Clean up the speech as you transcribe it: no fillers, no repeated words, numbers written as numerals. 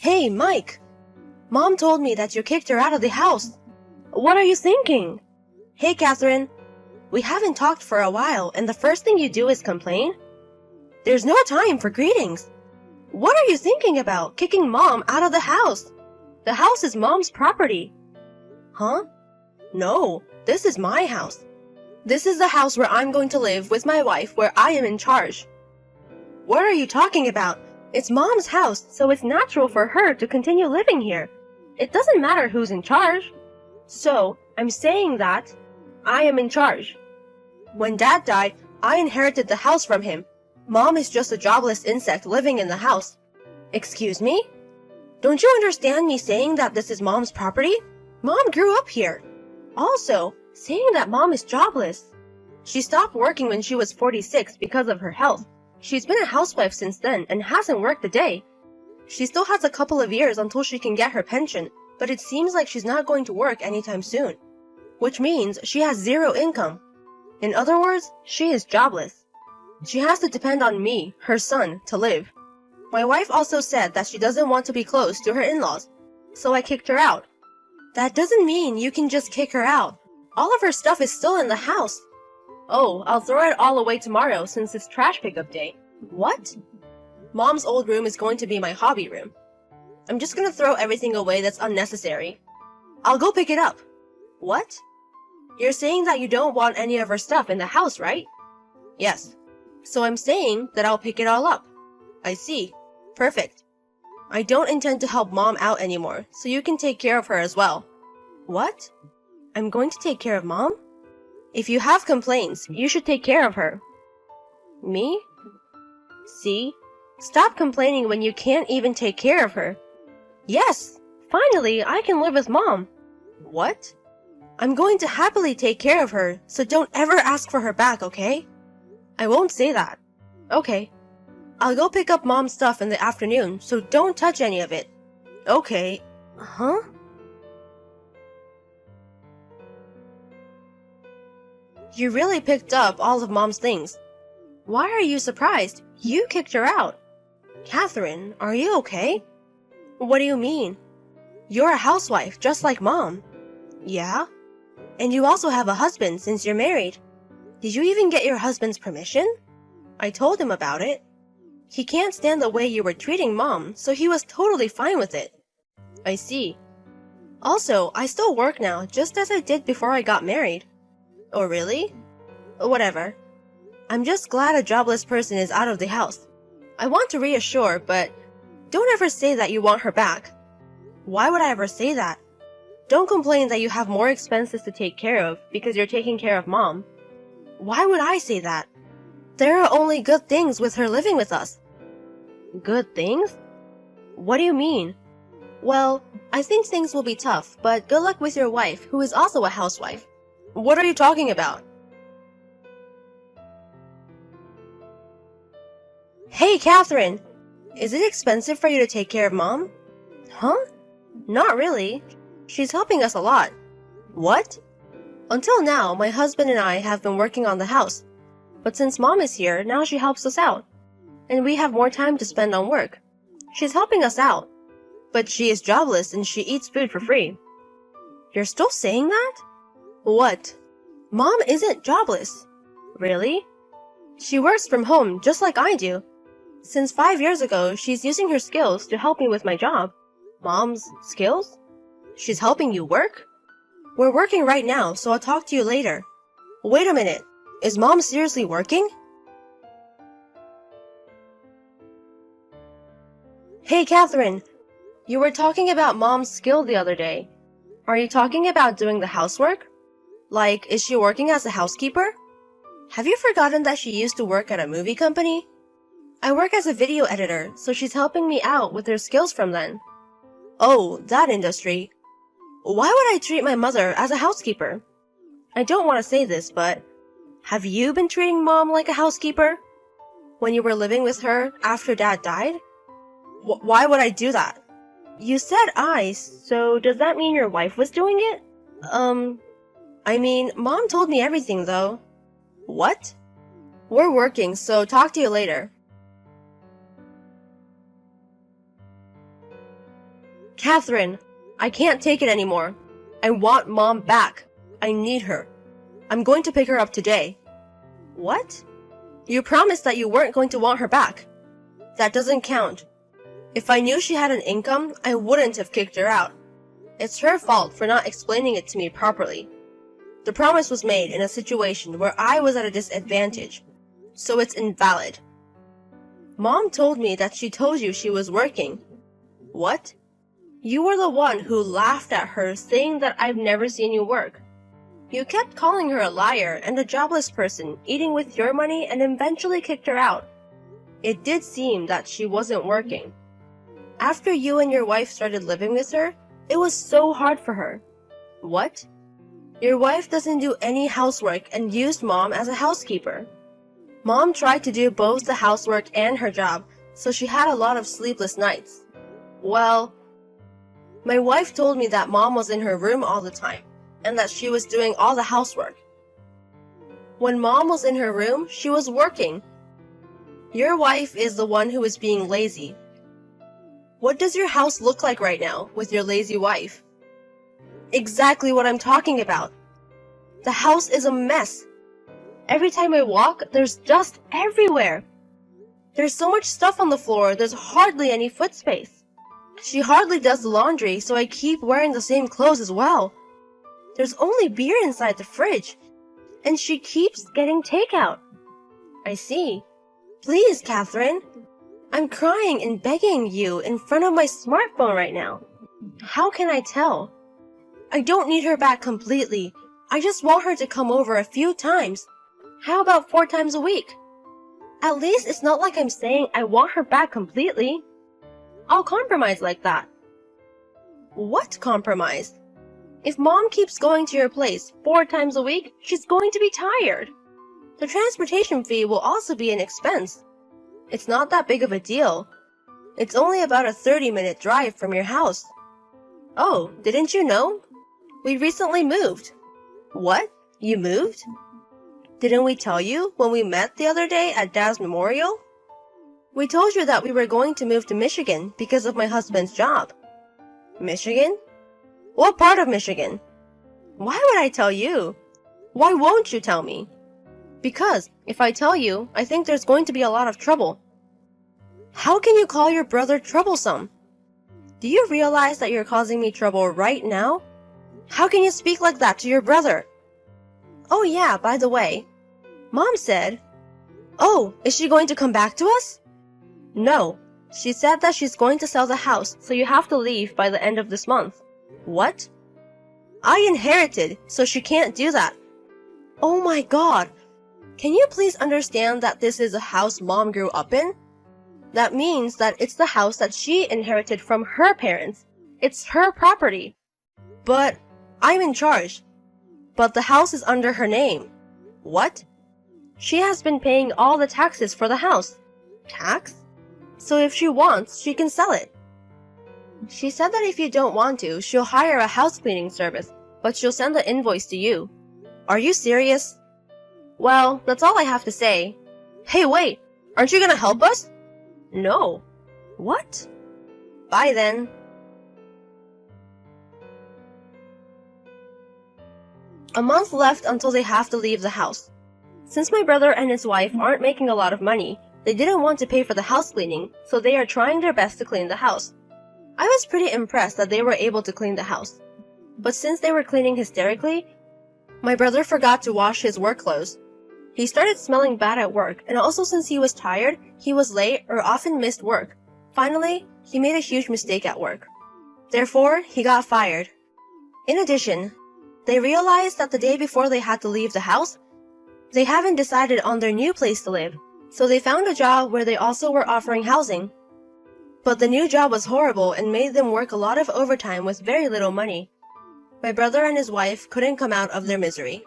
Hey, Mike! Mom told me that you kicked her out of the house. What are you thinking? Hey, Catherine. We haven't talked for a while, and the first thing you do is complain? There's no time for greetings. What are you thinking about, kicking Mom out of the house? The house is Mom's property. Huh? No, this is my house. This is the house where I'm going to live with my wife, where I am in charge. What are you talking about? It's Mom's house, so it's natural for her to continue living here. It doesn't matter who's in charge. So, I'm saying that I am in charge. When Dad died, I inherited the house from him. Mom is just a jobless insect living in the house. Excuse me? Don't you understand me saying that this is Mom's property? Mom grew up here. Also, saying that Mom is jobless. She stopped working when she was 46 because of her health. She's been a housewife since then and hasn't worked a day. She still has a couple of years until she can get her pension, but it seems like she's not going to work anytime soon, which means she has zero income. In other words, she is jobless. She has to depend on me, her son, to live. My wife also said that she doesn't want to be close to her in-laws, so I kicked her out. That doesn't mean you can just kick her out. All of her stuff is still in the house. Oh, I'll throw it all away tomorrow since it's trash pickup day. What? Mom's old room is going to be my hobby room. I'm just gonna throw everything away that's unnecessary. I'll go pick it up. What? You're saying that you don't want any of her stuff in the house, right? Yes. So I'm saying that I'll pick it all up. I see. Perfect. I don't intend to help Mom out anymore, so you can take care of her as well. What? I'm going to take care of Mom? If you have complaints, you should take care of her. Me? See? Stop complaining when you can't even take care of her. Yes! Finally, I can live with Mom. What? I'm going to happily take care of her, so don't ever ask for her back, okay? I won't say that. Okay. I'll go pick up Mom's stuff in the afternoon, so don't touch any of it. Okay. Huh? You really picked up all of Mom's things. Why are you surprised? You kicked her out. Catherine, are you okay? What do you mean? You're a housewife, just like Mom. Yeah? And you also have a husband since you're married. Did you even get your husband's permission? I told him about it. He can't stand the way you were treating Mom, so he was totally fine with it. I see. Also, I still work now, just as I did before I got married. Oh, really? Whatever. I'm just glad a jobless person is out of the house. I want to reassure, but don't ever say that you want her back. Why would I ever say that? Don't complain that you have more expenses to take care of because you're taking care of Mom. Why would I say that? There are only good things with her living with us. Good things? What do you mean? Well, I think things will be tough, but good luck with your wife, who is also a housewife. What are you talking about? Hey, Catherine! Is it expensive for you to take care of Mom? Huh? Not really. She's helping us a lot. What? Until now, my husband and I have been working on the house. But since Mom is here, now she helps us out. And we have more time to spend on work. She's helping us out. But she is jobless and she eats food for free. You're still saying that? What? Mom isn't jobless. Really? She works from home just like I do. Since 5 years ago, she's using her skills to help me with my job. Mom's skills? She's helping you work? We're working right now, so I'll talk to you later. Wait a minute. Is Mom seriously working? Hey, Catherine. You were talking about Mom's skill the other day. Are you talking about doing the housework? Like, is she working as a housekeeper? Have you forgotten that she used to work at a movie company? I work as a video editor, so she's helping me out with her skills from then. Oh, that industry. Why would I treat my mother as a housekeeper? I don't want to say this, but have you been treating Mom like a housekeeper? When you were living with her after Dad died? Why would I do that? You said I, so does that mean your wife was doing it? I mean, Mom told me everything, though. What? We're working, so talk to you later. Catherine, I can't take it anymore. I want Mom back. I need her. I'm going to pick her up today. What? You promised that you weren't going to want her back. That doesn't count. If I knew she had an income, I wouldn't have kicked her out. It's her fault for not explaining it to me properly. The promise was made in a situation where I was at a disadvantage, so it's invalid. Mom told me that she told you she was working. What? You were the one who laughed at her, saying that I've never seen you work. You kept calling her a liar and a jobless person, eating with your money, and eventually kicked her out. It did seem that she wasn't working. After you and your wife started living with her, it was so hard for her. What? Your wife doesn't do any housework and used Mom as a housekeeper. Mom tried to do both the housework and her job, so she had a lot of sleepless nights. Well, my wife told me that Mom was in her room all the time, and that she was doing all the housework. When Mom was in her room, she was working. Your wife is the one who is being lazy. What does your house look like right now with your lazy wife? Exactly what I'm talking about. The house is a mess. Every time I walk, there's dust everywhere. There's so much stuff on the floor, there's hardly any foot space. She hardly does the laundry, so I keep wearing the same clothes as well. There's only beer inside the fridge, and she keeps getting takeout. I see. Please, Catherine. I'm crying and begging you in front of my smartphone right now. How can I tell? I don't need her back completely. I just want her to come over a few times. How about 4 times a week? At least it's not like I'm saying I want her back completely. I'll compromise like that. What compromise? If Mom keeps going to your place 4 times a week, she's going to be tired. The transportation fee will also be an expense. It's not that big of a deal. It's only about a 30-minute drive from your house. Oh, didn't you know? We recently moved. What? You moved? Didn't we tell you when we met the other day at Dad's memorial? We told you that we were going to move to Michigan because of my husband's job. Michigan? What part of Michigan? Why would I tell you? Why won't you tell me? Because if I tell you, I think there's going to be a lot of trouble. How can you call your brother troublesome? Do you realize that you're causing me trouble right now? How can you speak like that to your brother? Oh yeah, by the way, Mom said, "Oh, is she going to come back to us?" No, she said that she's going to sell the house, so you have to leave by the end of this month. What? I inherited, so she can't do that. Oh my God. Can you please understand that this is a house Mom grew up in? That means that it's the house that she inherited from her parents. It's her property. But I'm in charge. But the house is under her name. What? She has been paying all the taxes for the house. Tax? So if she wants, she can sell it. She said that if you don't want to, she'll hire a house cleaning service, but she'll send the invoice to you. Are you serious? Well, that's all I have to say. Hey, wait! Aren't you gonna help us? No. What? Bye then. A month left until they have to leave the house. Since my brother and his wife aren't making a lot of money, they didn't want to pay for the house cleaning, so they are trying their best to clean the house. I was pretty impressed that they were able to clean the house. But since they were cleaning hysterically, my brother forgot to wash his work clothes. He started smelling bad at work, and also since he was tired, he was late or often missed work. Finally, he made a huge mistake at work. Therefore, he got fired. In addition, they realized that the day before they had to leave the house, they haven't decided on their new place to live, so they found a job where they also were offering housing. But the new job was horrible and made them work a lot of overtime with very little money. My brother and his wife couldn't come out of their misery.